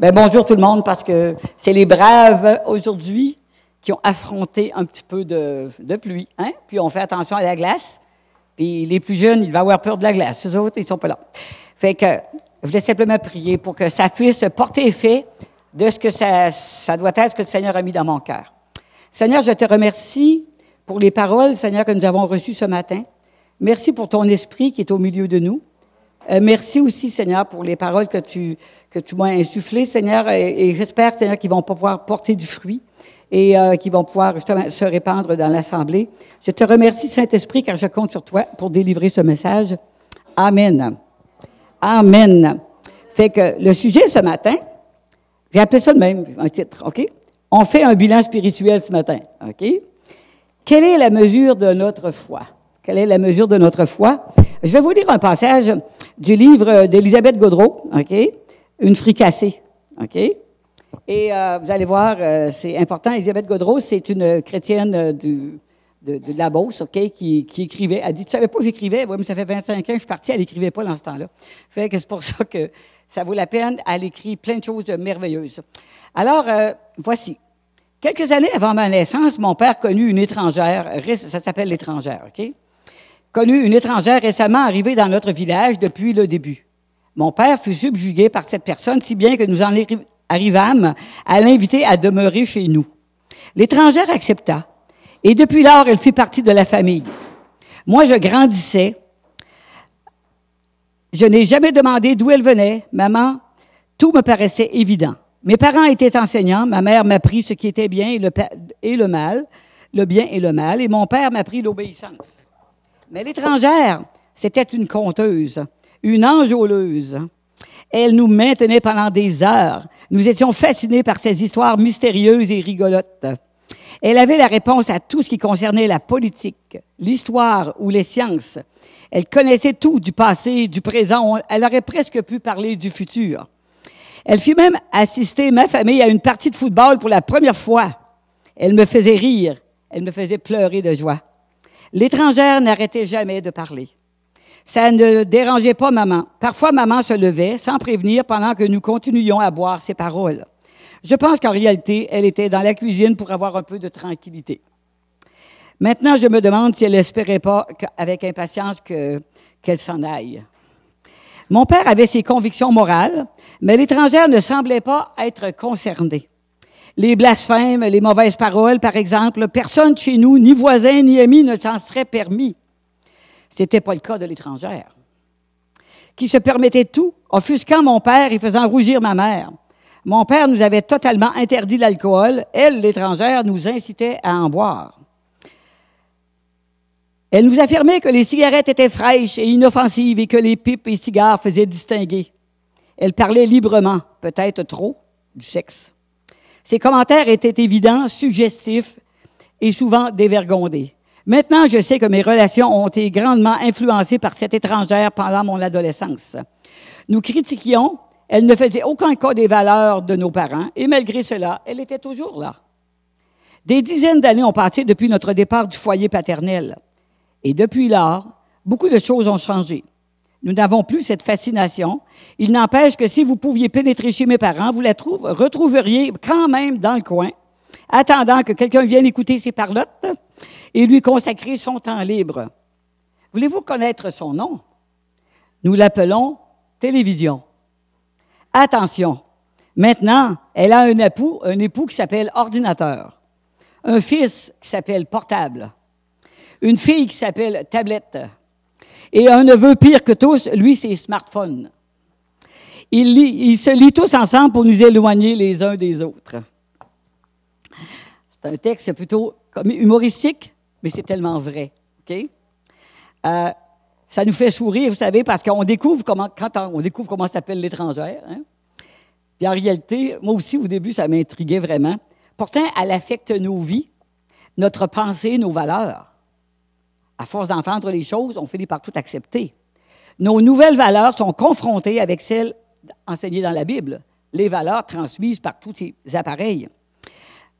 Bien, bonjour tout le monde, parce que c'est les braves aujourd'hui qui ont affronté un petit peu de pluie, hein? Puis on fait attention à la glace. Puis les plus jeunes, ils vont avoir peur de la glace. Eux autres, ils sont pas là. Fait que je voulais simplement prier pour que ça puisse porter effet de ce que ça doit être, ce que le Seigneur a mis dans mon cœur. Seigneur, je te remercie pour les paroles, Seigneur, que nous avons reçues ce matin. Merci pour ton esprit qui est au milieu de nous. Merci aussi, Seigneur, pour les paroles que tu m'as insufflées, Seigneur, et j'espère, Seigneur, qu'ils vont pouvoir porter du fruit et qu'ils vont pouvoir justement se répandre dans l'Assemblée. Je te remercie, Saint-Esprit, car je compte sur toi pour délivrer ce message. Amen. Amen. Fait que le sujet ce matin, j'ai appelé ça de même, un titre, OK? On fait un bilan spirituel ce matin, OK? Quelle est la mesure de notre foi? Quelle est la mesure de notre foi? Je vais vous lire un passage du livre d'Élisabeth Gaudreault, OK? Une fricassée, OK? Et vous allez voir, c'est important. Élisabeth Gaudreault, c'est une chrétienne de la Beauce, OK? Qui écrivait. Elle dit, tu savais pas que j'écrivais? Oui, mais ça fait 25 ans que je suis partie, elle n'écrivait pas dans ce temps-là. Fait que c'est pour ça que ça vaut la peine. Elle écrit plein de choses merveilleuses. Alors, voici. Quelques années avant ma naissance, mon père connut une étrangère. Ça s'appelle l'étrangère, OK? Connu une étrangère récemment arrivée dans notre village depuis le début. Mon père fut subjugué par cette personne, si bien que nous en arrivâmes à l'inviter à demeurer chez nous. L'étrangère accepta, et depuis lors, elle fit partie de la famille. Moi, je grandissais. Je n'ai jamais demandé d'où elle venait. Maman, tout me paraissait évident. Mes parents étaient enseignants. Ma mère m'apprit ce qui était bien et le mal, le bien et le mal, et mon père m'apprit l'obéissance. Mais l'étrangère, c'était une conteuse, une enjôleuse. Elle nous maintenait pendant des heures. Nous étions fascinés par ces histoires mystérieuses et rigolotes. Elle avait la réponse à tout ce qui concernait la politique, l'histoire ou les sciences. Elle connaissait tout du passé, du présent. Elle aurait presque pu parler du futur. Elle fit même assister ma famille à une partie de football pour la première fois. Elle me faisait rire. Elle me faisait pleurer de joie. L'étrangère n'arrêtait jamais de parler. Ça ne dérangeait pas maman. Parfois, maman se levait sans prévenir pendant que nous continuions à boire ses paroles. Je pense qu'en réalité, elle était dans la cuisine pour avoir un peu de tranquillité. Maintenant, je me demande si elle n'espérait pas avec impatience qu'elle s'en aille. Mon père avait ses convictions morales, mais l'étrangère ne semblait pas être concernée. Les blasphèmes, les mauvaises paroles, par exemple, personne chez nous, ni voisin, ni ami, ne s'en serait permis. C'était pas le cas de l'étrangère, qui se permettait tout, offusquant mon père et faisant rougir ma mère. Mon père nous avait totalement interdit l'alcool. Elle, l'étrangère, nous incitait à en boire. Elle nous affirmait que les cigarettes étaient fraîches et inoffensives et que les pipes et cigares faisaient distinguer. Elle parlait librement, peut-être trop, du sexe. Ses commentaires étaient évidents, suggestifs et souvent dévergondés. Maintenant, je sais que mes relations ont été grandement influencées par cette étrangère pendant mon adolescence. Nous critiquions, elle ne faisait aucun cas des valeurs de nos parents, et malgré cela, elle était toujours là. Des dizaines d'années ont passé depuis notre départ du foyer paternel. Et depuis lors, beaucoup de choses ont changé. Nous n'avons plus cette fascination. Il n'empêche que si vous pouviez pénétrer chez mes parents, vous la retrouveriez quand même dans le coin, attendant que quelqu'un vienne écouter ses parlottes et lui consacrer son temps libre. Voulez-vous connaître son nom? Nous l'appelons télévision. Attention, maintenant, elle a un époux qui s'appelle ordinateur, un fils qui s'appelle portable, une fille qui s'appelle tablette, et un neveu pire que tous, lui, c'est smartphone. Ils se lient tous ensemble pour nous éloigner les uns des autres. C'est un texte plutôt humoristique, mais c'est tellement vrai. OK? Ça nous fait sourire, vous savez, parce qu'on découvre comment s'appelle l'étrangère. Hein? Puis en réalité, moi aussi, au début, ça m'intriguait vraiment. Pourtant, elle affecte nos vies, notre pensée, nos valeurs. À force d'entendre les choses, on finit par tout accepter. Nos nouvelles valeurs sont confrontées avec celles enseignées dans la Bible, les valeurs transmises par tous ces appareils.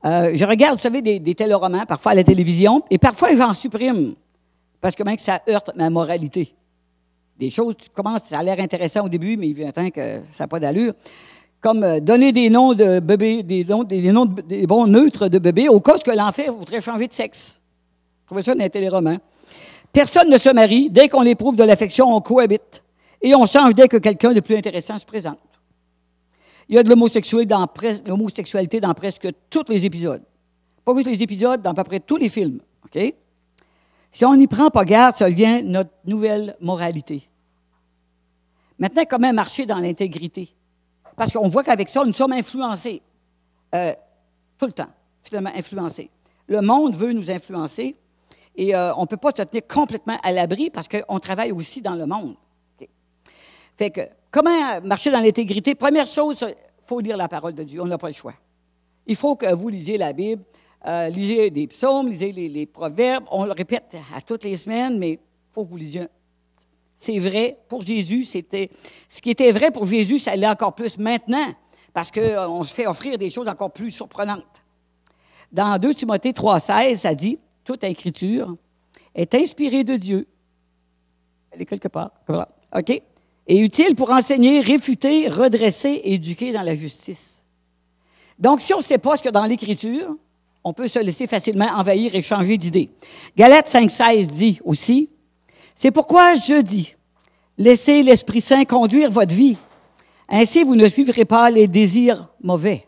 Je regarde, vous savez, des téléromans, parfois à la télévision, et parfois j'en supprime, parce que même que ça heurte ma moralité. Des choses qui commencent, ça a l'air intéressant au début, mais il vient un temps que ça n'a pas d'allure. comme donner des noms de bébés, des bons neutres de bébés, au cas que l'enfant voudrait changer de sexe. Je trouvais ça dans les téléromans. Personne ne se marie. Dès qu'on éprouve de l'affection, on cohabite. Et on change dès que quelqu'un de plus intéressant se présente. Il y a de l'homosexualité dans presque tous les épisodes. Pas juste les épisodes, dans à peu près tous les films. OK? Si on n'y prend pas garde, ça devient notre nouvelle moralité. Maintenant, comment marcher dans l'intégrité? Parce qu'on voit qu'avec ça, nous sommes influencés. Tout le temps, finalement, influencés. Le monde veut nous influencer et on ne peut pas se tenir complètement à l'abri parce qu'on travaille aussi dans le monde. Okay. Fait que, comment marcher dans l'intégrité? Première chose, il faut lire la parole de Dieu. On n'a pas le choix. Il faut que vous lisiez la Bible, lisez des psaumes, lisez les proverbes. On le répète à toutes les semaines, mais il faut que vous lisiez. C'est vrai pour Jésus, ce qui était vrai pour Jésus, ça l'est encore plus maintenant, parce qu'on se fait offrir des choses encore plus surprenantes. Dans 2 Timothée 3,16, ça dit, toute écriture est inspirée de Dieu. Elle est quelque part. Voilà. OK? Et utile pour enseigner, réfuter, redresser et éduquer dans la justice. Donc, si on ne sait pas ce qu'il y a dans l'Écriture, on peut se laisser facilement envahir et changer d'idée. Galates 5,16 dit aussi, c'est pourquoi je dis, laissez l'Esprit Saint conduire votre vie. Ainsi, vous ne suivrez pas les désirs mauvais.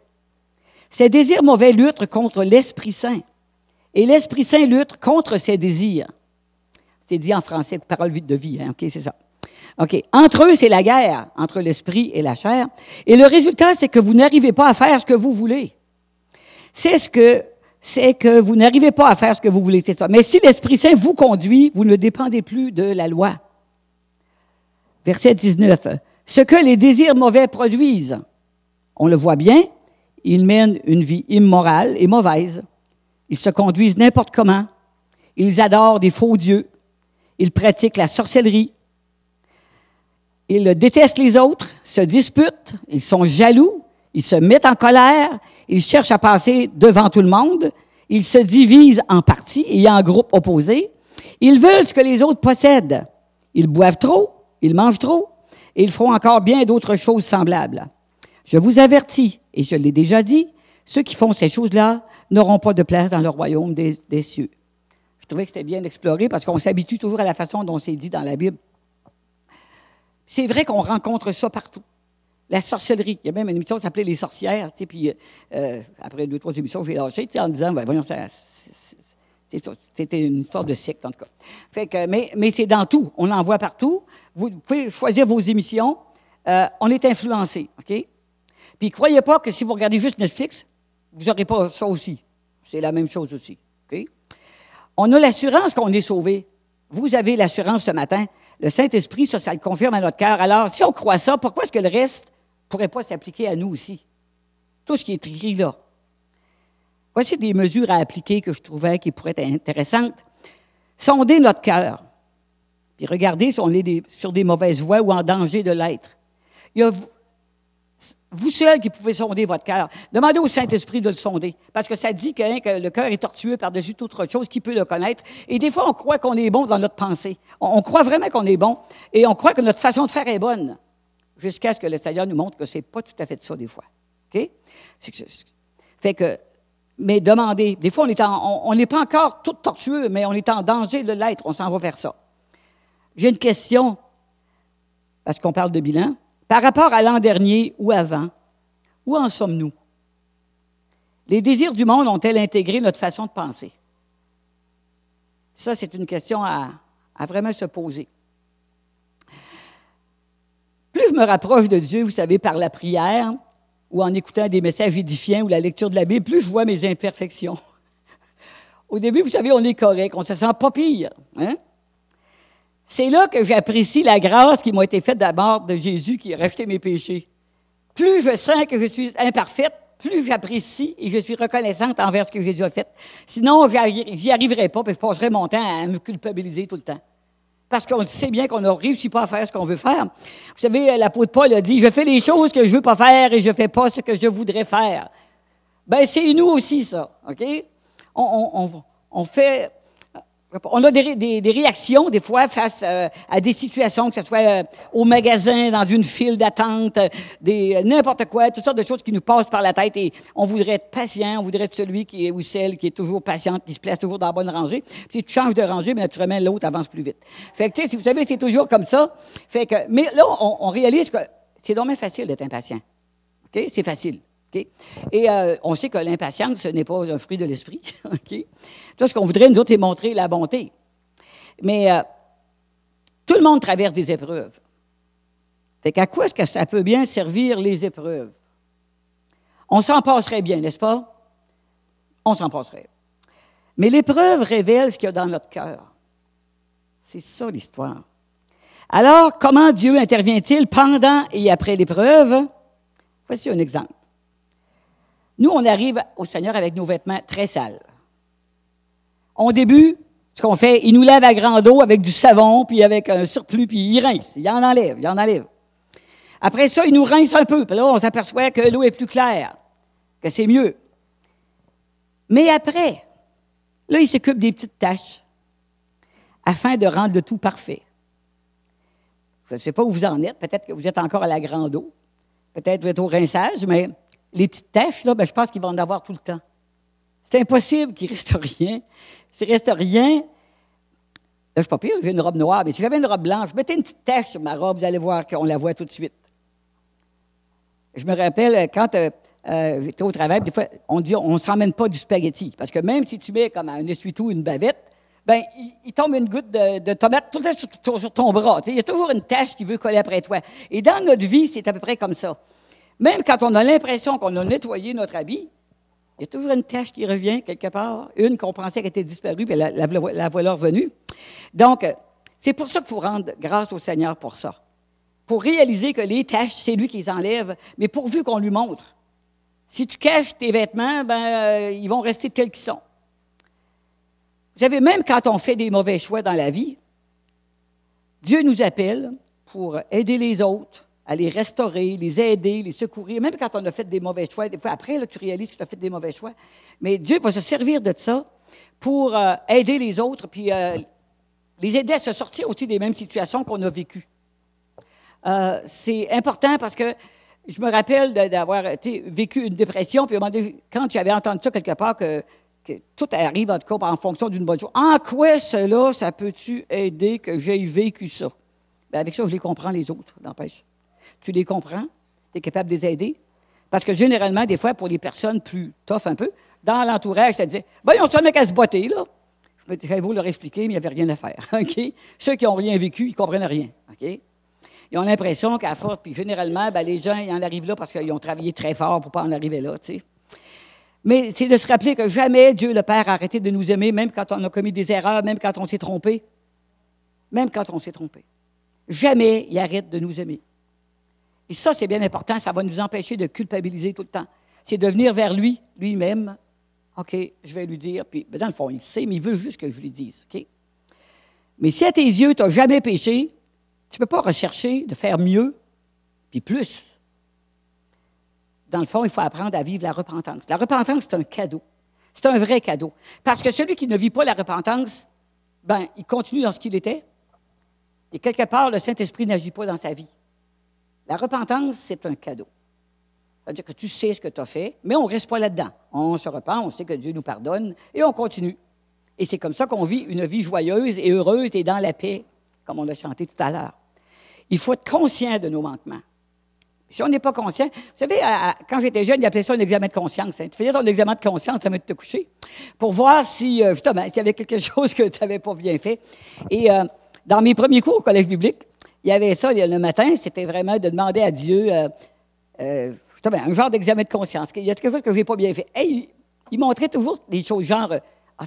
Ces désirs mauvais luttent contre l'Esprit Saint. Et l'Esprit Saint lutte contre ses désirs. C'est dit en français, parole de vie, hein? OK, c'est ça. OK. Entre eux, c'est la guerre, entre l'esprit et la chair. Et le résultat, c'est que vous n'arrivez pas à faire ce que vous voulez. C'est que vous n'arrivez pas à faire ce que vous voulez, c'est ça. Mais si l'Esprit Saint vous conduit, vous ne dépendez plus de la loi. Verset 19. Ce que les désirs mauvais produisent, on le voit bien, ils mènent une vie immorale et mauvaise. Ils se conduisent n'importe comment. Ils adorent des faux dieux. Ils pratiquent la sorcellerie. Ils détestent les autres, se disputent, ils sont jaloux, ils se mettent en colère, ils cherchent à passer devant tout le monde, ils se divisent en partis et en groupes opposés. Ils veulent ce que les autres possèdent. Ils boivent trop, ils mangent trop, et ils font encore bien d'autres choses semblables. Je vous avertis, et je l'ai déjà dit, ceux qui font ces choses-là n'auront pas de place dans le royaume des cieux. Je trouvais que c'était bien exploré parce qu'on s'habitue toujours à la façon dont c'est dit dans la Bible. C'est vrai qu'on rencontre ça partout. La sorcellerie. Il y a même une émission qui s'appelait Les Sorcières, tu sais, puis après 2-3 émissions, j'ai lâché, tu sais, en disant, ben, voyons, c'était une histoire de secte, en tout cas. Fait que, mais c'est dans tout. On en voit partout. Vous pouvez choisir vos émissions. On est influencé, OK? Puis, croyez pas que si vous regardez juste Netflix, vous n'aurez pas ça aussi. C'est la même chose aussi, OK? On a l'assurance qu'on est sauvé. Vous avez l'assurance ce matin. Le Saint-Esprit, ça le confirme à notre cœur. Alors, si on croit ça, pourquoi est-ce que le reste ne pourrait pas s'appliquer à nous aussi? Tout ce qui est écrit là. Voici des mesures à appliquer que je trouvais qui pourraient être intéressantes. Sondez notre cœur. Puis regardez si on est sur des mauvaises voies ou en danger de l'être. Il y a vous seul qui pouvez sonder votre cœur. Demandez au Saint-Esprit de le sonder. Parce que ça dit que le cœur est tortueux par-dessus toute autre chose, qui peut le connaître. Et des fois, on croit qu'on est bon dans notre pensée. On croit vraiment qu'on est bon. Et on croit que notre façon de faire est bonne. Jusqu'à ce que le Seigneur nous montre que c'est pas tout à fait ça, des fois. OK? Fait que, mais demandez. Des fois, on n'est pas encore tout tortueux, mais on est en danger de l'être. On s'en va vers ça. J'ai une question, parce qu'on parle de bilan. Par rapport à l'an dernier ou avant, où en sommes-nous? Les désirs du monde ont-elles intégré notre façon de penser? Ça, c'est une question à vraiment se poser. Plus je me rapproche de Dieu, vous savez, par la prière ou en écoutant des messages édifiants ou la lecture de la Bible, plus je vois mes imperfections. Au début, vous savez, on est correct, on ne se sent pas pire. Hein? C'est là que j'apprécie la grâce qui m'a été faite de la mort de Jésus qui a racheté mes péchés. Plus je sens que je suis imparfaite, plus j'apprécie et je suis reconnaissante envers ce que Jésus a fait. Sinon, j'y arriverais pas, puis je passerais mon temps à me culpabiliser tout le temps. Parce qu'on sait bien qu'on ne réussit pas à faire ce qu'on veut faire. Vous savez, l'apôtre Paul a dit, « Je fais les choses que je ne veux pas faire et je ne fais pas ce que je voudrais faire. » Bien, c'est nous aussi, ça, OK? On fait... On a des réactions, des fois, face à des situations, que ce soit au magasin, dans une file d'attente, n'importe quoi, toutes sortes de choses qui nous passent par la tête. Et on voudrait être patient, on voudrait être celui qui est, ou celle qui est toujours patiente, qui se place toujours dans la bonne rangée. Puis si tu changes de rangée, bien, naturellement, l'autre avance plus vite. Fait que, tu sais, si vous savez, c'est toujours comme ça. Fait que, mais là, on réalise que c'est dommage facile d'être impatient. OK? C'est facile. Okay? Et on sait que l'impatience, ce n'est pas un fruit de l'esprit. Okay? Tout ce qu'on voudrait, nous autres, c'est montrer la bonté. Mais tout le monde traverse des épreuves. Fait qu'à quoi est-ce que ça peut bien servir les épreuves? On s'en passerait bien, n'est-ce pas? On s'en passerait. Mais l'épreuve révèle ce qu'il y a dans notre cœur. C'est ça l'histoire. Alors, comment Dieu intervient-il pendant et après l'épreuve? Voici un exemple. Nous, on arrive au Seigneur avec nos vêtements très sales. Au début, ce qu'on fait, il nous lave à grande eau avec du savon, puis avec un surplus, puis il rince. Il en enlève. Après ça, il nous rince un peu. Puis là, on s'aperçoit que l'eau est plus claire, que c'est mieux. Mais après, là, il s'occupe des petites taches afin de rendre le tout parfait. Je ne sais pas où vous en êtes. Peut-être que vous êtes encore à la grande eau. Peut-être que vous êtes au rinçage, mais les petites taches, là, je pense qu'ils vont en avoir tout le temps. C'est impossible qu'il ne reste rien. S'il ne reste rien, là, je ne suis pas pire, j'ai une robe noire, mais si j'avais une robe blanche, mettez une petite tache sur ma robe, vous allez voir qu'on la voit tout de suite. Je me rappelle, quand j'étais au travail, des fois, on dit on ne se ramène pas du spaghetti, parce que même si tu mets comme un essuie-tout, une bavette, bien, il tombe une goutte de tomate tout le temps sur ton bras. Il y a toujours une tache qui veut coller après toi. Et dans notre vie, c'est à peu près comme ça. Même quand on a l'impression qu'on a nettoyé notre habit, il y a toujours une tache qui revient quelque part, une qu'on pensait qu'elle était disparue, puis la voilà revenue. Donc, c'est pour ça qu'il faut rendre grâce au Seigneur pour ça. Pour réaliser que les taches, c'est lui qui les enlève, mais pourvu qu'on lui montre. Si tu caches tes vêtements, ils vont rester tels qu'ils sont. Vous savez, même quand on fait des mauvais choix dans la vie, Dieu nous appelle pour aider les autres, à les restaurer, les aider, les secourir. Même quand on a fait des mauvais choix, des fois après, là, tu réalises que tu as fait des mauvais choix. Mais Dieu va se servir de ça pour aider les autres, puis les aider à se sortir aussi des mêmes situations qu'on a vécues. C'est important parce que je me rappelle d'avoir vécu une dépression, puis à un moment donné, quand j'avais entendu ça quelque part, que tout arrive en tout cas en fonction d'une bonne chose. En quoi cela, ça peut-tu aider que j'aie vécu ça? Bien, avec ça, je les comprends, les autres, n'empêche. Tu les comprends, tu es capable de les aider. Parce que généralement, des fois, pour les personnes plus tough un peu, dans l'entourage, ça disait, ben, ils ont seulement qu'à se botter, là. Je me disais, beau leur expliquer, mais il n'y avait rien à faire. OK? Ceux qui n'ont rien vécu, ils ne comprennent rien. OK? Ils ont l'impression qu'à force, puis généralement, les gens, ils en arrivent là parce qu'ils ont travaillé très fort pour ne pas en arriver là, tu sais. Mais c'est de se rappeler que jamais Dieu le Père a arrêté de nous aimer, même quand on a commis des erreurs, même quand on s'est trompé. Même quand on s'est trompé. Jamais il arrête de nous aimer. Et ça, c'est bien important, ça va nous empêcher de culpabiliser tout le temps. C'est de venir vers lui, lui-même. OK, je vais lui dire, puis dans le fond, il sait, mais il veut juste que je lui dise. OK? Mais si à tes yeux, tu n'as jamais péché, tu ne peux pas rechercher de faire mieux, puis plus. Dans le fond, il faut apprendre à vivre la repentance. La repentance, c'est un cadeau. C'est un vrai cadeau. Parce que celui qui ne vit pas la repentance, il continue dans ce qu'il était. Et quelque part, le Saint-Esprit n'agit pas dans sa vie. La repentance, c'est un cadeau. C'est-à-dire que tu sais ce que tu as fait, mais on ne reste pas là-dedans. On se repent, on sait que Dieu nous pardonne, et on continue. Et c'est comme ça qu'on vit une vie joyeuse et heureuse et dans la paix, comme on l'a chanté tout à l'heure. Il faut être conscient de nos manquements. Si on n'est pas conscient, vous savez, quand j'étais jeune, ils appelaient ça un examen de conscience. Hein. Tu faisais ton examen de conscience avant de te coucher pour voir si, justement, s'il y avait quelque chose que tu n'avais pas bien fait. Et dans mes premiers cours au collège biblique, il y avait ça le matin, c'était vraiment de demander à Dieu justement, un genre d'examen de conscience. Il y a quelque chose que je n'ai pas bien fait. Hey, il montrait toujours des choses genre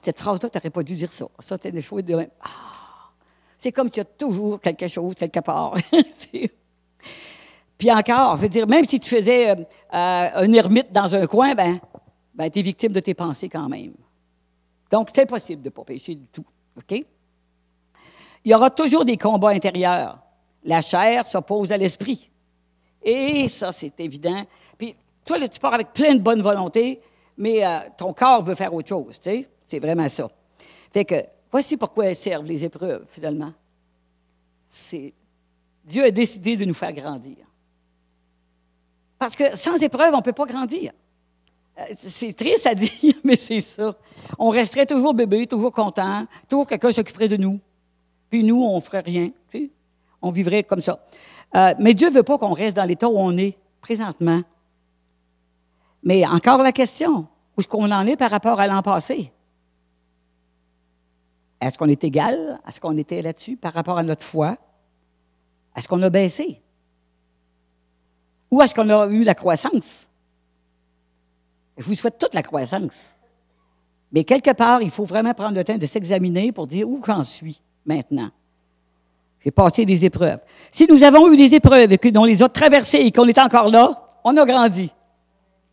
cette phrase-là, tu n'aurais pas dû dire ça. Ça, c'était des choses de même. C'est comme s'il y a toujours quelque chose, quelque part. Puis encore, je veux dire, même si tu faisais un ermite dans un coin, tu es victime de tes pensées quand même. Donc, c'est impossible de ne pas pécher du tout. OK? Il y aura toujours des combats intérieurs. La chair s'oppose à l'esprit. Et ça, c'est évident. Puis, toi, là, tu pars avec plein de bonne volonté, mais ton corps veut faire autre chose, tu sais? C'est vraiment ça. Fait que, Voici pourquoi elles servent, les épreuves, finalement. Dieu a décidé de nous faire grandir. Parce que sans épreuve, on ne peut pas grandir. C'est triste à dire, mais c'est ça. On resterait toujours bébé, toujours content, toujours quelqu'un s'occuperait de nous. Puis nous, on ne ferait rien. Tu sais? On vivrait comme ça. Mais Dieu ne veut pas qu'on reste dans l'état où on est présentement. Mais encore la question, où est-ce qu'on en est par rapport à l'an passé? Est-ce qu'on est égal? Est-ce qu'on était là-dessus par rapport à notre foi? Est-ce qu'on a baissé? Ou est-ce qu'on a eu la croissance? Je vous souhaite toute la croissance. Mais quelque part, il faut vraiment prendre le temps de s'examiner pour dire où j'en suis maintenant. J'ai passé des épreuves. Si nous avons eu des épreuves et qu'on les a traversées et qu'on est encore là, on a grandi.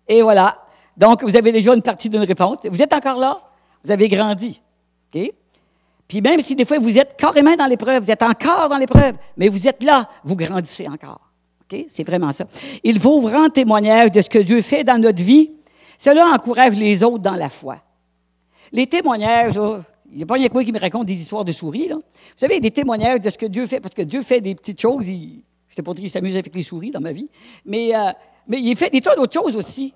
Et voilà. Donc, vous avez déjà une partie d'une réponse. Vous êtes encore là? Vous avez grandi. OK? Puis même si des fois vous êtes carrément dans l'épreuve, vous êtes encore dans l'épreuve, mais vous êtes là, vous grandissez encore. OK? C'est vraiment ça. Il faut rendre témoignage de ce que Dieu fait dans notre vie. Cela encourage les autres dans la foi. Les témoignages, il n'y a pas rien que moi qui me raconte des histoires de souris. Là. Vous savez, des témoignages de ce que Dieu fait, parce que Dieu fait des petites choses. Je ne sais pas qu'il s'amuse avec les souris dans ma vie, mais il fait des tas d'autres choses aussi.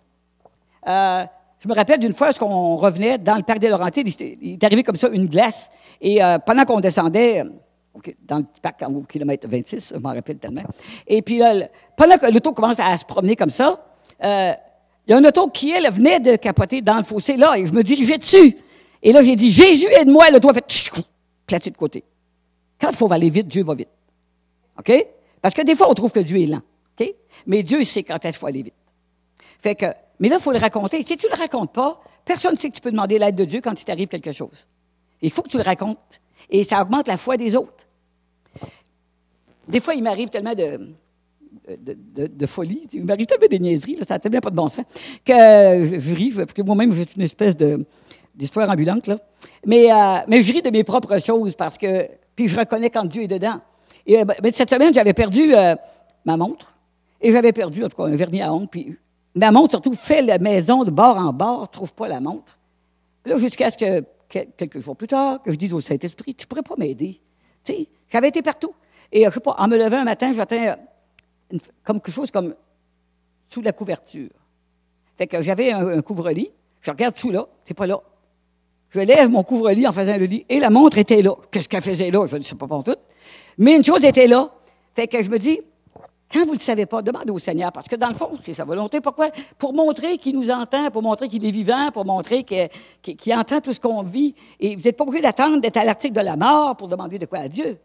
Je me rappelle d'une fois, qu'on revenait dans le parc des Laurentides, il est arrivé comme ça une glace, et pendant qu'on descendait dans le petit parc au kilomètre 26, je m'en rappelle tellement, et puis là, pendant que l'auto commence à se promener comme ça, il y a un auto qui, elle, venait de capoter dans le fossé, là, et je me dirigeais dessus. Et là, j'ai dit, Jésus, aide-moi, l'auto a fait placé de côté. Quand il faut aller vite, Dieu va vite. OK? Parce que des fois, on trouve que Dieu est lent. OK? Mais Dieu sait quand est-ce qu'il faut aller vite. Fait que, mais là, il faut le raconter. Si tu ne le racontes pas, personne ne sait que tu peux demander l'aide de Dieu quand il t'arrive quelque chose. Il faut que tu le racontes. Et ça augmente la foi des autres. Des fois, il m'arrive tellement de folie, il m'arrive tellement des niaiseries, là, ça n'a tellement pas de bon sens, que je ris, parce que moi-même, j'ai une espèce d'histoire ambulante, là. Mais je ris de mes propres choses, parce que, puis je reconnais quand Dieu est dedans. Et cette semaine, j'avais perdu ma montre, et j'avais perdu, en tout cas, un vernis à ongles, puis ma montre, surtout, fait la maison de bord en bord, ne trouve pas la montre. Puis là, jusqu'à ce que, quelques jours plus tard, que je dise au Saint-Esprit, tu ne pourrais pas m'aider. Tu sais, j'avais été partout. Et je sais pas, en me levant un matin, j'atteins comme quelque chose comme sous la couverture. Fait que j'avais un couvre-lit, je regarde sous là, c'est pas là. Je lève mon couvre-lit en faisant le lit, et la montre était là. Qu'est-ce qu'elle faisait là? Je ne sais pas pour tout. Mais une chose était là. Fait que je me dis, quand vous ne le savez pas, demandez au Seigneur, parce que dans le fond, c'est sa volonté. Pourquoi? Pour montrer qu'il nous entend, pour montrer qu'il est vivant, pour montrer qu'il entend tout ce qu'on vit. Et vous n'êtes pas obligé d'attendre d'être à l'article de la mort pour demander de quoi à Dieu.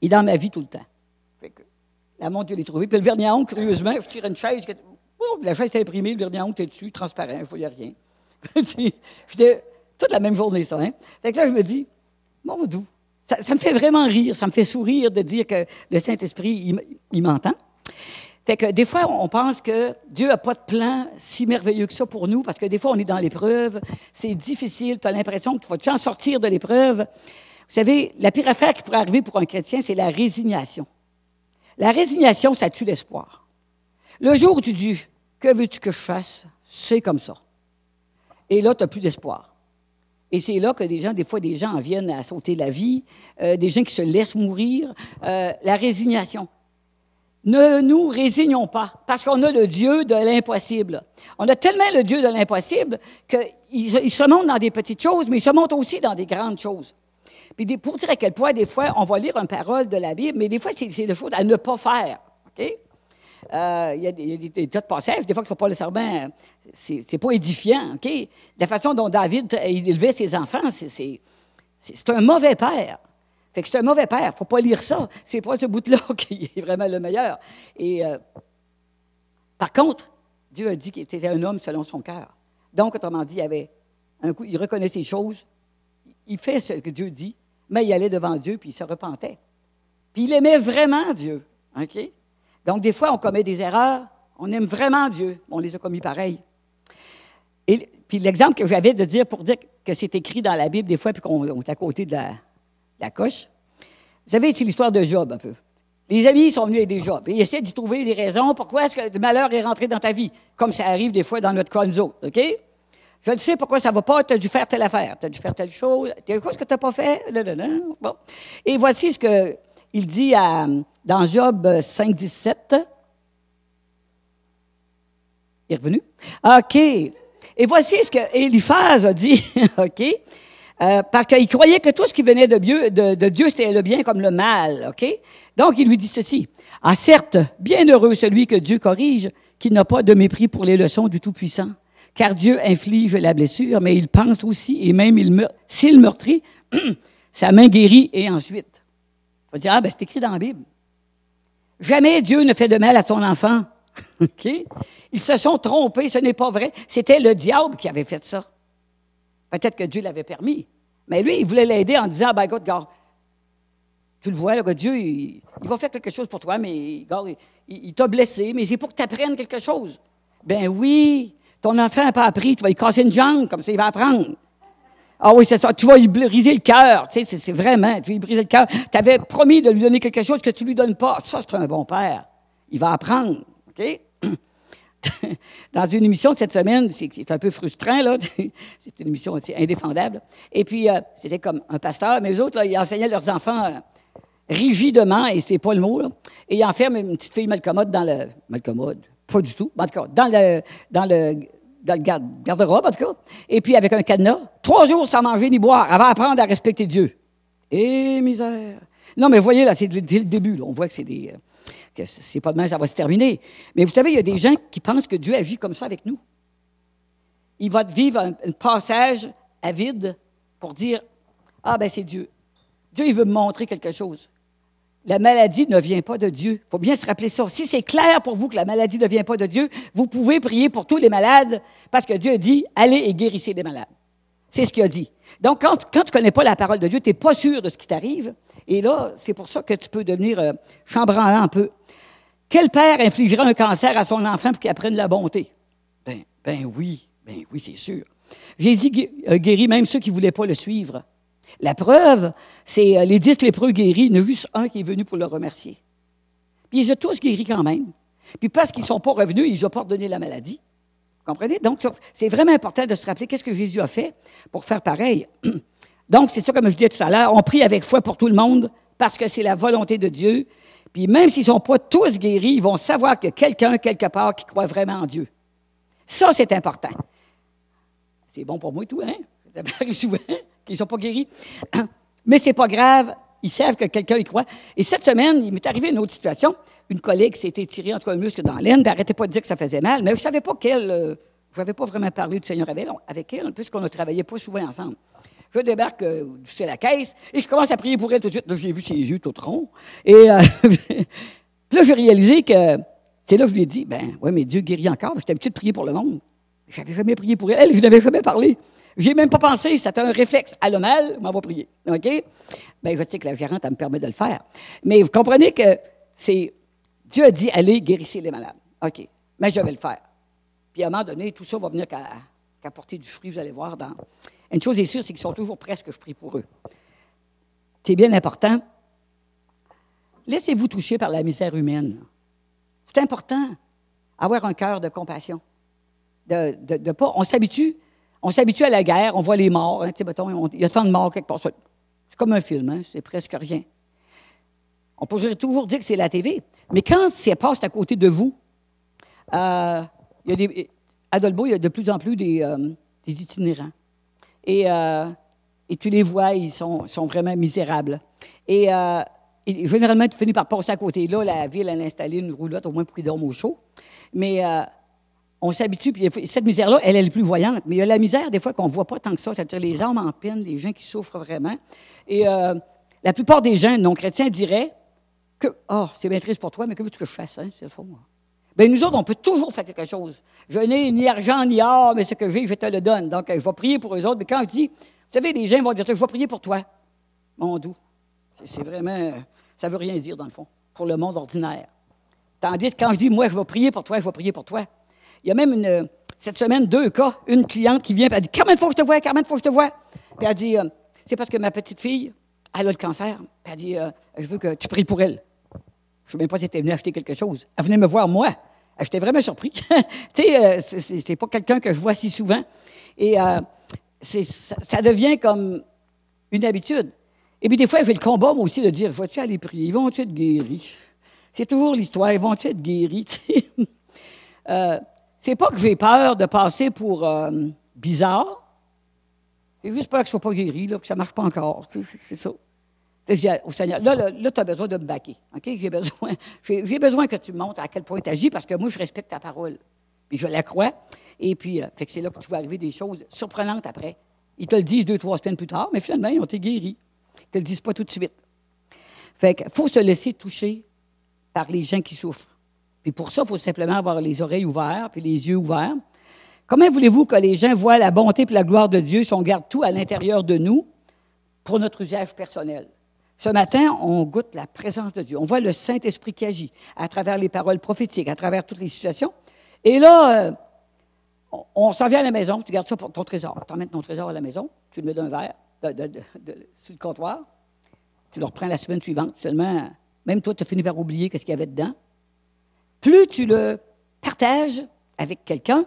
Il est dans ma vie tout le temps. Fait que la montre, je l'ai trouvée. Puis le vernis à ongles, curieusement, je tire une chaise. La chaise était imprimée, le vernis à ongles était dessus, transparent, je ne voyais rien. J'étais toute la même journée, ça. Hein? Fait que là, je me dis, mon doux. Ça me fait vraiment rire, ça me fait sourire de dire que le Saint-Esprit, il m'entend. Fait que des fois, on pense que Dieu n'a pas de plan si merveilleux que ça pour nous, parce que des fois, on est dans l'épreuve, c'est difficile, tu as l'impression que tu vas te sortir de l'épreuve. Vous savez, la pire affaire qui pourrait arriver pour un chrétien, c'est la résignation. La résignation, ça tue l'espoir. Le jour où tu dis, que veux-tu que je fasse? C'est comme ça. Et là, tu n'as plus d'espoir. Et c'est là que des fois, des gens en viennent à sauter la vie, des gens qui se laissent mourir, la résignation. Ne nous résignons pas, parce qu'on a le Dieu de l'impossible. On a tellement le Dieu de l'impossible qu'il se montre dans des petites choses, mais il se montre aussi dans des grandes choses. Puis pour dire à quel point, des fois, on va lire une parole de la Bible, mais des fois, c'est des choses à ne pas faire. OK? Il y a des tas de passages, des fois, qui ne sont pas nécessairement... C'est pas édifiant, OK? La façon dont David il élevait ses enfants, c'est un mauvais père. Fait que c'est un mauvais père. Il ne faut pas lire ça. C'est pas ce bout-là qui est vraiment le meilleur. Et par contre, Dieu a dit qu'il était un homme selon son cœur. Donc, autrement dit, il reconnaît ses choses, il fait ce que Dieu dit, mais il allait devant Dieu, puis il se repentait. Puis il aimait vraiment Dieu, OK? Donc, des fois, on commet des erreurs, on aime vraiment Dieu, on les a commis pareil. Et puis l'exemple que j'avais de dire, pour dire que c'est écrit dans la Bible, des fois, puis qu'on est à côté de la coche, vous savez, c'est l'histoire de Job, un peu. Les amis sont venus aider Job, et ils essaient d'y trouver des raisons, pourquoi est-ce que le malheur est rentré dans ta vie, comme ça arrive des fois dans notre cas, nous autres, OK? Je le sais pourquoi ça ne va pas, tu as dû faire telle affaire, tu as dû faire telle chose, il y a quoi ce que tu n'as pas fait? Bon. Et voici ce qu'il dit dans Job 5,17. Il est revenu? OK. Et voici ce que Éliphaz a dit, OK? Parce qu'il croyait que tout ce qui venait de Dieu, c'était le bien comme le mal, OK? Donc, il lui dit ceci. « Ah, certes, bienheureux celui que Dieu corrige, qui n'a pas de mépris pour les leçons du Tout-Puissant. Car Dieu inflige la blessure, mais il pense aussi, et même s'il meurtrit, sa main guérit, et ensuite. » On va dire, c'est écrit dans la Bible. Jamais Dieu ne fait de mal à son enfant. OK? Ils se sont trompés, ce n'est pas vrai. C'était le diable qui avait fait ça. Peut-être que Dieu l'avait permis. Mais lui, il voulait l'aider en disant, écoute, gars, tu le vois, là, que Dieu, il va faire quelque chose pour toi, mais gars, il t'a blessé, mais c'est pour que tu apprennes quelque chose. Ben oui, ton enfant n'a pas appris, tu vas lui casser une jambe, comme ça, il va apprendre. Ah oui, c'est ça, tu vas lui briser le cœur, tu sais, c'est vraiment, tu vas lui briser le cœur. Tu avais promis de lui donner quelque chose que tu ne lui donnes pas. Ça, c'est un bon père. Il va apprendre, OK? Dans une émission de cette semaine, c'est un peu frustrant, là. C'est une émission aussi indéfendable. Et puis, c'était comme un pasteur, mais eux autres, là, ils enseignaient leurs enfants rigidement, et c'était pas le mot, là. Et ils enferment une petite fille malcommode dans le... Malcommode? Pas du tout. En tout cas, dans le garde-robe, en tout cas. Et puis, avec un cadenas, 3 jours sans manger ni boire. Elle va apprendre à respecter Dieu. Et misère! Non, mais voyez, là, c'est le début, là. On voit que que c'est pas demain, ça va se terminer. Mais vous savez, il y a des gens qui pensent que Dieu agit comme ça avec nous. Il va vivre un passage à vide pour dire, c'est Dieu. Dieu, il veut me montrer quelque chose. La maladie ne vient pas de Dieu. Il faut bien se rappeler ça. Si c'est clair pour vous que la maladie ne vient pas de Dieu, vous pouvez prier pour tous les malades parce que Dieu a dit, allez et guérissez les malades. C'est ce qu'il a dit. Donc, quand tu ne connais pas la parole de Dieu, tu n'es pas sûr de ce qui t'arrive. Et là, c'est pour ça que tu peux devenir chambranlant un peu. Quel père infligera un cancer à son enfant pour qu'il apprenne la bonté? Ben oui, c'est sûr. Jésus guérit même ceux qui ne voulaient pas le suivre. La preuve, c'est les 10 lépreux guéris, il y en a juste un qui est venu pour le remercier. Puis ils ont tous guéris quand même. Puis parce qu'ils ne sont pas revenus, ils n'ont pas redonné la maladie. Vous comprenez? Donc, c'est vraiment important de se rappeler qu'est-ce que Jésus a fait pour faire pareil. Donc, c'est ça, comme je disais tout à l'heure, on prie avec foi pour tout le monde parce que c'est la volonté de Dieu. Puis même s'ils ne sont pas tous guéris, ils vont savoir qu'il y a quelqu'un, quelque part, qui croit vraiment en Dieu. Ça, c'est important. C'est bon pour moi et tout, hein? Ça m'arrive souvent qu'ils ne sont pas guéris. Mais c'est pas grave, ils savent que quelqu'un y croit. Et cette semaine, il m'est arrivé une autre situation. Une collègue s'était tirée, en tout cas, un muscle dans l'aine, puis elle n'arrêtait pas de dire que ça faisait mal. Mais je ne savais pas je n'avais pas vraiment parlé du Seigneur avec elle, puisqu'on ne travaillait pas souvent ensemble. Je débarque c'est la caisse et je commence à prier pour elle tout de suite. Là, j'ai vu ses yeux tout ronds. Et là, j'ai réalisé que, c'est là que je lui ai dit, oui, mais Dieu guérit encore. J'étais habitué de prier pour le monde. Je n'avais jamais prié pour elle. Elle, je n'avais jamais parlé. Je n'y ai même pas pensé. C'était un réflexe. Elle a mal, m'en va prier. OK? Je sais que la gérante, elle me permet de le faire. Mais vous comprenez que Dieu a dit, allez, guérissez les malades. OK. Mais je vais le faire. Puis à un moment donné, tout ça va venir qu'à porter du fruit, vous allez voir. Une chose est sûre, c'est qu'ils sont toujours prêts à ce que je prie pour eux. C'est bien important. Laissez-vous toucher par la misère humaine. C'est important, avoir un cœur de compassion. De pas, on s'habitue à la guerre, on voit les morts. Hein, mettons, il y a tant de morts quelque part. C'est comme un film, hein, c'est presque rien. On pourrait toujours dire que c'est la TV, mais quand ça passe à côté de vous, à Dolbeau, il y a de plus en plus des itinérants. Et tu les vois, ils sont vraiment misérables. Et généralement, tu finis par passer à côté. Là, la ville, elle a installé une roulotte, au moins pour qu'ils dorment au chaud. Mais on s'habitue, puis cette misère-là, elle est la plus voyante. Mais il y a la misère, des fois, qu'on ne voit pas tant que ça, c'est-à-dire les âmes en peine, les gens qui souffrent vraiment. Et la plupart des gens non-chrétiens diraient que, c'est bien triste pour toi, mais que veux-tu que je fasse? Hein? C'est le fond. Bien, nous autres, on peut toujours faire quelque chose. Je n'ai ni argent ni or, mais ce que j'ai, je te le donne. Donc, je vais prier pour eux autres. Mais quand je dis, vous savez, les gens vont dire ça, je vais prier pour toi. Mon doux. C'est vraiment, ça ne veut rien dire, dans le fond, pour le monde ordinaire. Tandis que quand je dis, moi, je vais prier pour toi, je vais prier pour toi. Il y a même cette semaine, 2 cas. Une cliente qui vient et elle dit, Carmen, il faut que je te voie, Carmen, il faut que je te voie. Puis elle dit, c'est parce que ma petite fille, elle a le cancer. Puis elle dit, je veux que tu pries pour elle. Je ne sais même pas si elle était venue acheter quelque chose. Elle venait me voir, moi. J'étais vraiment surpris. Tu sais, c'est pas quelqu'un que je vois si souvent. Et ça devient comme une habitude. Et puis des fois, j'ai le combat, moi aussi, de dire, vas-tu aller prier? Ils vont-tu être guéris? C'est toujours l'histoire, ils vont-tu être guéris? C'est pas que j'ai peur de passer pour bizarre. J'ai juste peur que je ne sois pas guéri, là, que ça ne marche pas encore. C'est ça. Fait que je dis au Seigneur, là tu as besoin de me baquer. Okay? J'ai besoin que tu me montres à quel point tu agis parce que moi, je respecte ta parole. Puis je la crois. Et puis, fait que c'est là que tu vas arriver des choses surprenantes après. Ils te le disent 2-3 semaines plus tard, mais finalement, ils ont été guéris. Ils ne te le disent pas tout de suite. Fait qu'il faut se laisser toucher par les gens qui souffrent. Puis pour ça, il faut simplement avoir les oreilles ouvertes puis les yeux ouverts. Comment voulez-vous que les gens voient la bonté et la gloire de Dieu si on garde tout à l'intérieur de nous pour notre usage personnel? Ce matin, on goûte la présence de Dieu. On voit le Saint-Esprit qui agit à travers les paroles prophétiques, à travers toutes les situations. Et là, on s'en vient à la maison, tu gardes ça pour ton trésor. Tu emmènes ton trésor à la maison, tu le mets dans un verre sur le comptoir, tu le reprends la semaine suivante. Seulement, même toi, tu as fini par oublier ce qu'il y avait dedans. Plus tu le partages avec quelqu'un,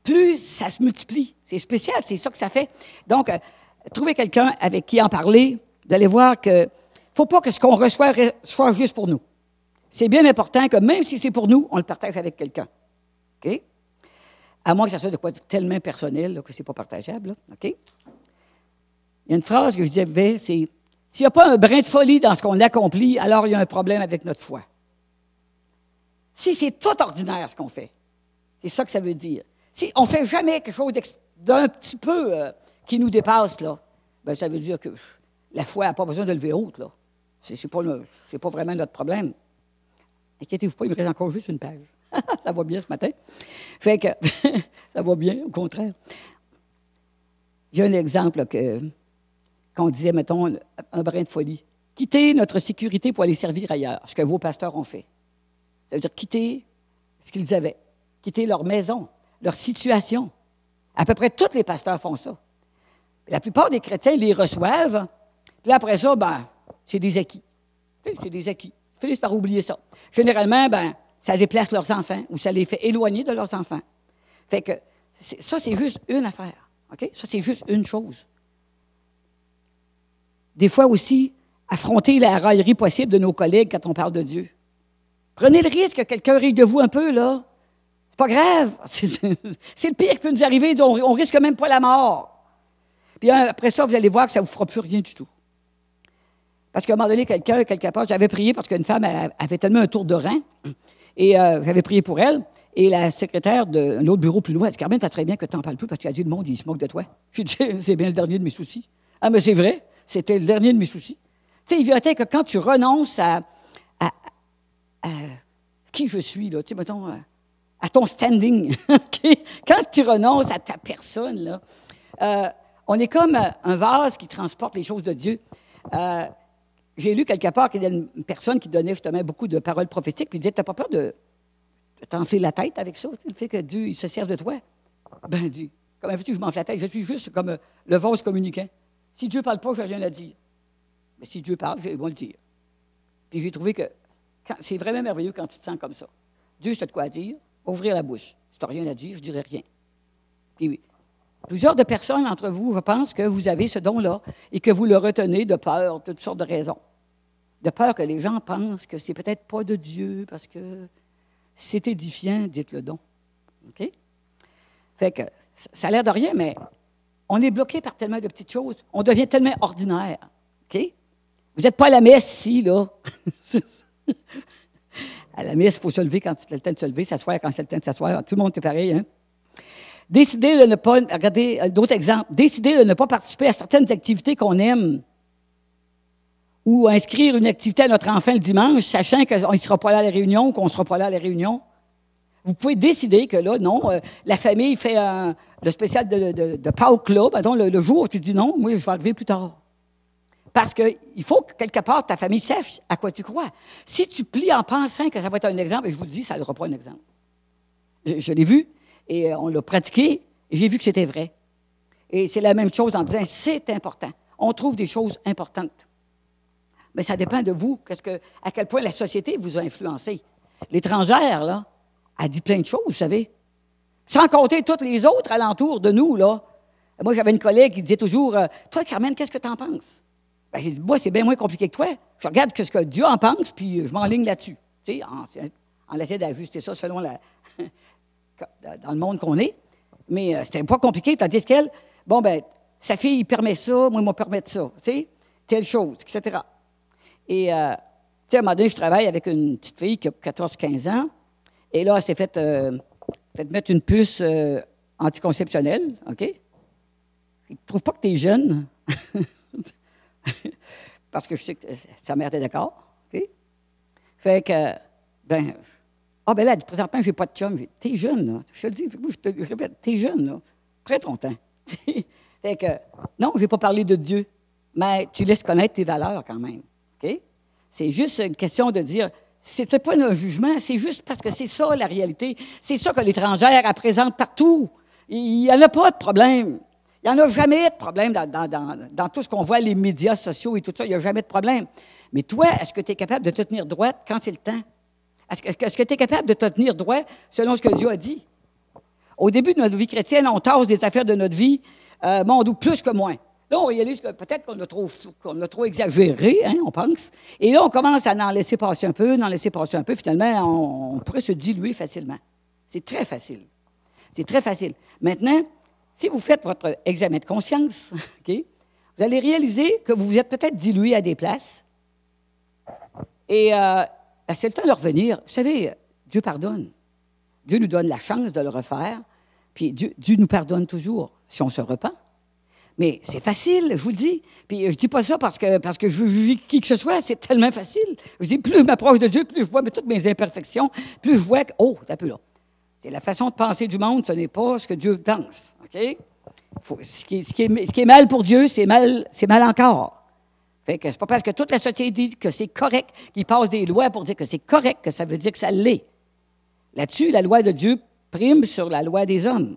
plus ça se multiplie. C'est spécial, c'est ça que ça fait. Donc, trouver quelqu'un avec qui en parler, d'aller voir que ne faut pas que ce qu'on reçoit soit juste pour nous. C'est bien important que même si c'est pour nous, on le partage avec quelqu'un. OK? À moins que ça soit de quoi tellement personnel là, que ce n'est pas partageable. Là. OK? Il y a une phrase que je disais, c'est « S'il n'y a pas un brin de folie dans ce qu'on accomplit, alors il y a un problème avec notre foi. » Si c'est tout ordinaire ce qu'on fait, c'est ça que ça veut dire. Si on ne fait jamais quelque chose d'un petit peu qui nous dépasse, là, ben ça veut dire que la foi n'a pas besoin de lever haute. Ce n'est pas vraiment notre problème. Inquiétez-vous pas, il me reste encore juste une page. Ça va bien ce matin. Fait que ça va bien, au contraire. J'ai un exemple qu'on disait, mettons, un brin de folie. Quitter notre sécurité pour aller servir ailleurs, ce que vos pasteurs ont fait. Ça veut dire quitter ce qu'ils avaient, quitter leur maison, leur situation. À peu près tous les pasteurs font ça. La plupart des chrétiens les reçoivent, puis après ça, c'est des acquis. C'est des acquis. Ils finissent par oublier ça. Généralement, ça déplace leurs enfants ou ça les fait éloigner de leurs enfants. Fait que ça, c'est juste une affaire. OK? Ça, c'est juste une chose. Des fois aussi, affronter la raillerie possible de nos collègues quand on parle de Dieu. Prenez le risque que quelqu'un rit de vous un peu, là. C'est pas grave. C'est le pire qui peut nous arriver. On risque même pas la mort. Puis après ça, vous allez voir que ça ne vous fera plus rien du tout. Parce qu'à un moment donné, quelque part, j'avais prié parce qu'une femme avait tellement un tour de rein, et j'avais prié pour elle, et la secrétaire d'un autre bureau plus loin, elle dit « Carmen, ça serait bien que tu n'en parles plus parce qu'il y a du monde, il se moque de toi. » J'ai dit « C'est bien le dernier de mes soucis. » Ah, mais c'est vrai, c'était le dernier de mes soucis. Tu sais, il vient que quand tu renonces à qui je suis, là, tu sais, mettons, à ton standing, okay? Quand tu renonces à ta personne, là, on est comme un vase qui transporte les choses de Dieu. J'ai lu quelque part qu'il y a une personne qui donnait justement beaucoup de paroles prophétiques, puis il disait, t'as pas peur de t'enfler la tête avec ça, le fait que Dieu il se serve de toi? Ben, dis, comment veux-tu que je m'enfle la tête? Je suis juste comme le vase communicant. Si Dieu ne parle pas, je n'ai rien à dire. Mais si Dieu parle, je vais le dire. Puis j'ai trouvé que c'est vraiment merveilleux quand tu te sens comme ça. Dieu, c'est de quoi à dire, ouvrir la bouche. Si tu n'as rien à dire, je ne dirai rien. Puis oui. Plusieurs de personnes entre vous, je pense que vous avez ce don-là et que vous le retenez de peur, de toutes sortes de raisons. De peur que les gens pensent que c'est peut-être pas de Dieu parce que c'est édifiant, dites-le donc. OK? Fait que ça a l'air de rien, mais on est bloqué par tellement de petites choses. On devient tellement ordinaire. OK? Vous n'êtes pas à la messe ici, là. À la messe, il faut se lever quand c'est le temps de se lever, s'asseoir quand c'est le temps de s'asseoir. Tout le monde est pareil, hein? Décider de ne pas, regardez d'autres exemples, décider de ne pas participer à certaines activités qu'on aime ou inscrire une activité à notre enfant le dimanche, sachant qu'on ne sera pas là à la réunion ou qu'on ne sera pas là à la réunion. Vous pouvez décider que là, non, la famille fait le spécial de Pâques là, mettons, le jour où tu dis non, moi, je vais arriver plus tard. Parce qu'il faut que, quelque part, ta famille sache à quoi tu crois. Si tu plies en pensant que ça va être un exemple, et je vous le dis, ça ne sera pas un exemple. Je l'ai vu. Et on l'a pratiqué, et j'ai vu que c'était vrai. Et c'est la même chose en disant, c'est important. On trouve des choses importantes. Mais ça dépend de vous, à quel point la société vous a influencé. L'étrangère, là, elle dit plein de choses, vous savez. Sans compter toutes les autres alentours de nous, là. Moi, j'avais une collègue qui disait toujours, toi, Carmen, qu'est-ce que tu en penses? Ben, j'ai dit, moi, c'est bien moins compliqué que toi. Je regarde ce que Dieu en pense, puis je m'enligne là-dessus. Tu sais, en essayant d'ajuster ça selon dans le monde qu'on est. Mais c'était pas compliqué, tandis qu'elle, bon, ben, sa fille, il permet ça, moi, il m'a permis ça, tu sais, telle chose, etc. Et, tu sais, à un moment donné, je travaille avec une petite fille qui a 14-15 ans, et là, elle s'est fait mettre une puce anticonceptionnelle, OK? Il ne trouve pas que tu es jeune, parce que je sais que sa mère était d'accord, OK? Fait que, ben, ben là, elle dit, présentement, je n'ai pas de chum. T'es jeune, là. Je te le dis, je te répète, t'es jeune, là. Prends ton temps. Fait que, non, je n'ai pas parlé de Dieu, mais tu laisses connaître tes valeurs quand même. OK? C'est juste une question de dire, c'était pas un jugement, c'est juste parce que c'est ça la réalité. C'est ça que l'étrangère, elle présente partout. Il n'y en a pas de problème. Il n'y en a jamais de problème dans tout ce qu'on voit, les médias sociaux et tout ça. Il n'y a jamais de problème. Mais toi, est-ce que tu es capable de te tenir droite quand c'est le temps? Est-ce que tu es capable de te tenir droit selon ce que Dieu a dit? Au début de notre vie chrétienne, on tasse des affaires de notre vie, mon Dieu, plus que moins. Là, on réalise que peut-être qu'on a trop exagéré, hein, on pense. Et là, on commence à en laisser passer un peu, Finalement, on pourrait se diluer facilement. C'est très facile. C'est très facile. Maintenant, si vous faites votre examen de conscience, OK, vous allez réaliser que vous vous êtes peut-être dilué à des places. Et c'est le temps de revenir. Vous savez, Dieu pardonne. Dieu nous donne la chance de le refaire. Puis Dieu nous pardonne toujours si on se repent. Mais c'est facile, je vous le dis. Puis je dis pas ça parce que je vis qui que ce soit, c'est tellement facile. Je dis, plus je m'approche de Dieu, plus je vois toutes mes imperfections, plus je vois que, oh, t'as peu là. C'est la façon de penser du monde, ce n'est pas ce que Dieu pense. OK? Ce qui est mal pour Dieu, c'est mal encore. Fait que c'est pas parce que toute la société dit que c'est correct, qu'il passe des lois pour dire que c'est correct, que ça veut dire que ça l'est. Là-dessus, la loi de Dieu prime sur la loi des hommes.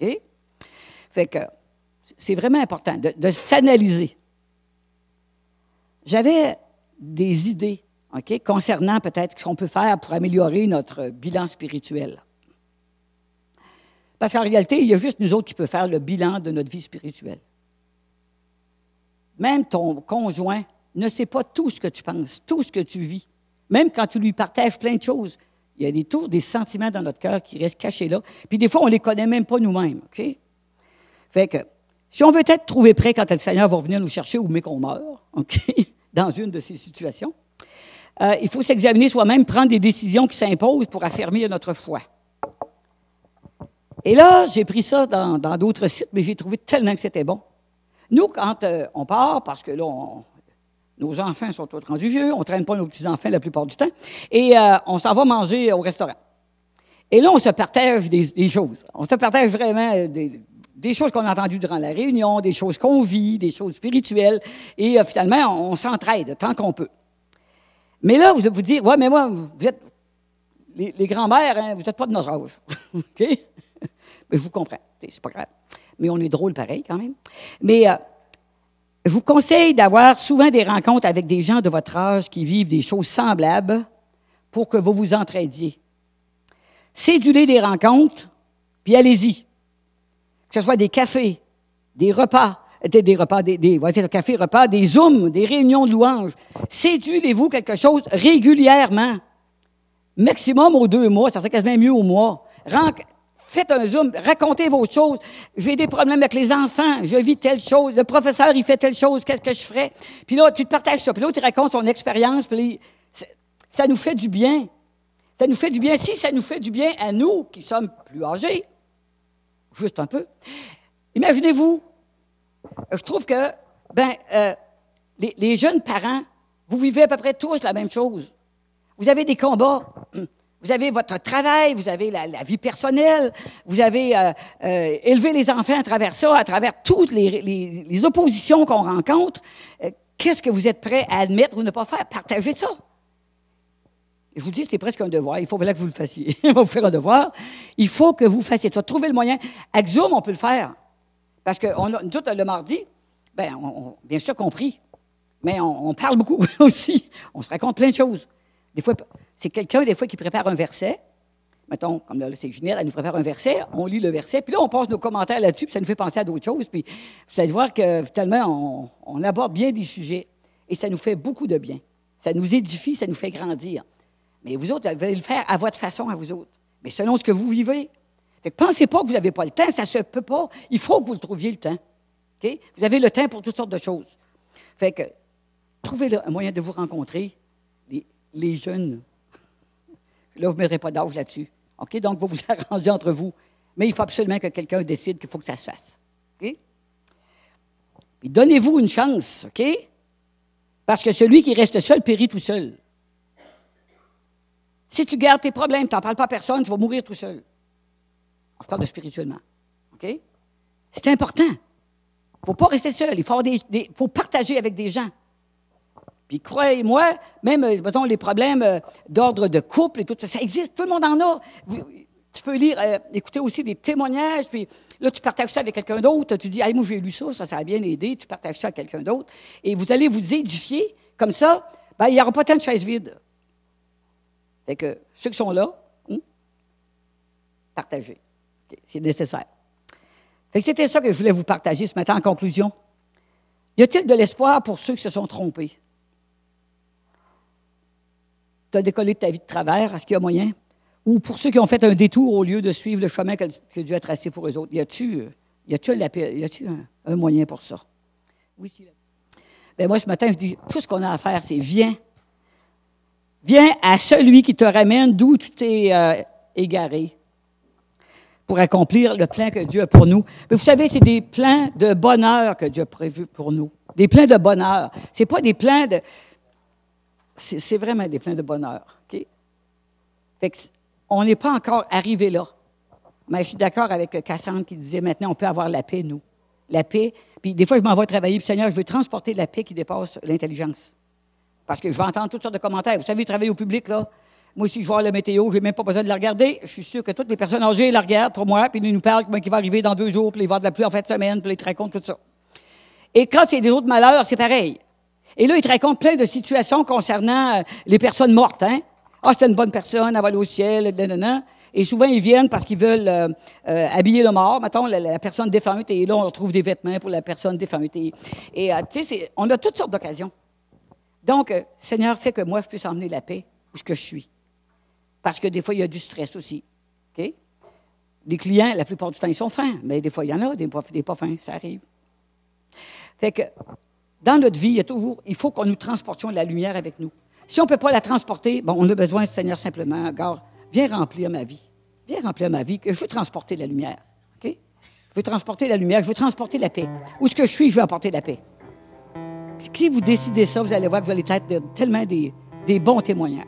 OK? Fait que c'est vraiment important de s'analyser. J'avais des idées, OK, concernant peut-être ce qu'on peut faire pour améliorer notre bilan spirituel. Parce qu'en réalité, il y a juste nous autres qui peuvent faire le bilan de notre vie spirituelle. Même ton conjoint ne sait pas tout ce que tu penses, tout ce que tu vis. Même quand tu lui partages plein de choses, il y a des sentiments dans notre cœur qui restent cachés là. Puis des fois, on ne les connaît même pas nous-mêmes. OK? Fait que, si on veut être trouvé prêt quand le Seigneur va venir nous chercher ou mais qu'on meurt, OK? Dans une de ces situations, il faut s'examiner soi-même, prendre des décisions qui s'imposent pour affermir notre foi. Et là, j'ai pris ça dans d'autres sites, mais j'ai trouvé tellement que c'était bon. Nous, quand on part, parce que là, nos enfants sont tous rendus vieux, on ne traîne pas nos petits-enfants la plupart du temps, et on s'en va manger au restaurant. Et là, on se partage des choses. On se partage vraiment des choses qu'on a entendues durant la réunion, des choses qu'on vit, des choses spirituelles, et finalement, on s'entraide tant qu'on peut. Mais là, vous vous dites, ouais, mais moi, vous êtes les grands-mères, hein, vous n'êtes pas de notre âge. OK? Mais je vous comprends, c'est pas grave. Mais on est drôle pareil quand même. Mais je vous conseille d'avoir souvent des rencontres avec des gens de votre âge qui vivent des choses semblables pour que vous vous entraidiez. Cédulez des rencontres, puis allez-y. Que ce soit des cafés, des repas, café-repas, des zooms, des réunions de louanges. Cédulez-vous quelque chose régulièrement. Maximum aux 2 mois, ça serait quasiment mieux au mois. Faites un zoom, racontez vos choses. J'ai des problèmes avec les enfants, je vis telle chose, le professeur, il fait telle chose, qu'est-ce que je ferais? Puis là, tu te partages ça, puis là, tu racontes son expérience, puis là, ça nous fait du bien. Ça nous fait du bien. Si ça nous fait du bien à nous, qui sommes plus âgés, juste un peu, imaginez-vous, je trouve que, les jeunes parents, vous vivez à peu près tous la même chose. Vous avez des combats. Vous avez votre travail, vous avez la vie personnelle, vous avez élevé les enfants à travers ça, à travers toutes les oppositions qu'on rencontre. Qu'est-ce que vous êtes prêts à admettre ou ne pas faire? Partagez ça. Je vous dis, c'est presque un devoir. Il faut que vous le fassiez. On va vous faire un devoir. Il faut que vous fassiez ça. Trouvez le moyen. Avec Zoom, on peut le faire. Parce que tout le mardi, bien sûr compris, mais on parle beaucoup aussi. On se raconte plein de choses. Des fois, c'est quelqu'un, des fois, qui prépare un verset, mettons, comme là, c'est Ginette, elle nous prépare un verset, on lit le verset, puis là, on passe nos commentaires là-dessus, puis ça nous fait penser à d'autres choses, puis vous allez voir que, finalement, on aborde bien des sujets, et ça nous fait beaucoup de bien. Ça nous édifie, ça nous fait grandir. Mais vous autres, vous allez le faire à votre façon, à vous autres. Mais selon ce que vous vivez. Fait que pensez pas que vous n'avez pas le temps, ça se peut pas. Il faut que vous le trouviez, le temps. OK? Vous avez le temps pour toutes sortes de choses. Fait que, trouvez un moyen de vous rencontrer, les jeunes. Là, vous ne mettrez pas d'âge là-dessus. OK? Donc, vous vous arrangez entre vous. Mais il faut absolument que quelqu'un décide qu'il faut que ça se fasse. OK? Puis donnez-vous une chance, OK? Parce que celui qui reste seul périt tout seul. Si tu gardes tes problèmes, tu n'en parles pas à personne, tu vas mourir tout seul. Je parle de spirituellement. OK? C'est important. Il ne faut pas rester seul. Il faut partager avec des gens. Puis croyez-moi, même, mettons, les problèmes d'ordre de couple et tout ça, ça existe. Tout le monde en a. Tu peux lire, écouter aussi des témoignages, puis là, tu partages ça avec quelqu'un d'autre. Tu dis, hey, moi, j'ai lu ça, ça a bien aidé. Tu partages ça avec quelqu'un d'autre. Et vous allez vous édifier. Comme ça, ben, il n'y aura pas tant de chaises vides. Fait que ceux qui sont là, partagez. Okay, c'est nécessaire. Fait que c'était ça que je voulais vous partager ce matin en conclusion. Y a-t-il de l'espoir pour ceux qui se sont trompés? Tu as décollé de ta vie de travers, est-ce qu'il y a moyen? Ou pour ceux qui ont fait un détour au lieu de suivre le chemin que Dieu a tracé pour eux autres, y a-t-il un moyen pour ça? Oui, si. Bien, moi, ce matin, je dis, tout ce qu'on a à faire, c'est viens. Viens à celui qui te ramène d'où tu t'es égaré pour accomplir le plan que Dieu a pour nous. Mais vous savez, c'est des plans de bonheur que Dieu a prévus pour nous. Des plans de bonheur. Ce n'est pas des plans de... C'est vraiment des plans de bonheur. OK? Fait que on n'est pas encore arrivé là. Mais je suis d'accord avec Cassandre qui disait, maintenant, on peut avoir la paix, nous. La paix. Puis des fois, je m'en vais travailler, puis Seigneur, je veux transporter la paix qui dépasse l'intelligence. Parce que je vais entendre toutes sortes de commentaires. Vous savez, travailler au public, là. Moi, si je vois la météo, je n'ai même pas besoin de la regarder. Je suis sûr que toutes les personnes âgées la regardent pour moi, puis ils nous parlent qu'il va arriver dans 2 jours, puis il va y avoir de la pluie en fin de semaine, puis ils te racontent tout ça. Et quand c'est des autres malheurs, c'est pareil. Et là, ils te racontent plein de situations concernant les personnes mortes. Hein? Ah, c'était une bonne personne, elle va aller au ciel, nanana. Et souvent, ils viennent parce qu'ils veulent habiller le mort. Mettons, la personne défunte, et là, on retrouve des vêtements pour la personne défunte. Et tu sais, on a toutes sortes d'occasions. Donc, Seigneur, fais que moi, je puisse emmener la paix où ce que je suis. Parce que des fois, il y a du stress aussi. OK? Les clients, la plupart du temps, ils sont fins. Mais des fois, il y en a, des pas fins. Ça arrive. Fait que, dans notre vie, il faut que nous transportions la lumière avec nous. Si on ne peut pas la transporter, bon, on a besoin, Seigneur, simplement, regarde, viens remplir ma vie. Viens remplir ma vie, que je veux transporter la lumière. OK? Je veux transporter la lumière, je veux transporter la paix. Où ce que je suis, je veux apporter la paix. Si vous décidez ça, vous allez voir que vous allez être tellement des bons témoignages.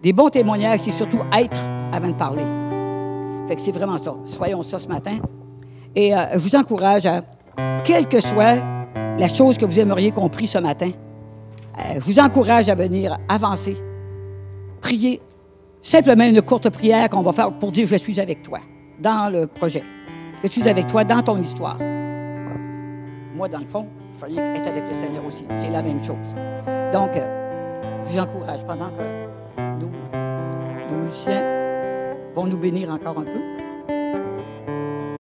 Des bons témoignages, c'est surtout être avant de parler. Fait que c'est vraiment ça. Soyons ça ce matin. Et je vous encourage à, quelle que soit la chose que vous aimeriez qu'on prie ce matin, je vous encourage à venir avancer, prier. Simplement une courte prière qu'on va faire pour dire « Je suis avec toi » dans le projet. Je suis avec toi dans ton histoire. Moi, dans le fond, il fallait être avec le Seigneur aussi. C'est la même chose. Donc, je vous encourage pendant que nos musiciens vont nous bénir encore un peu.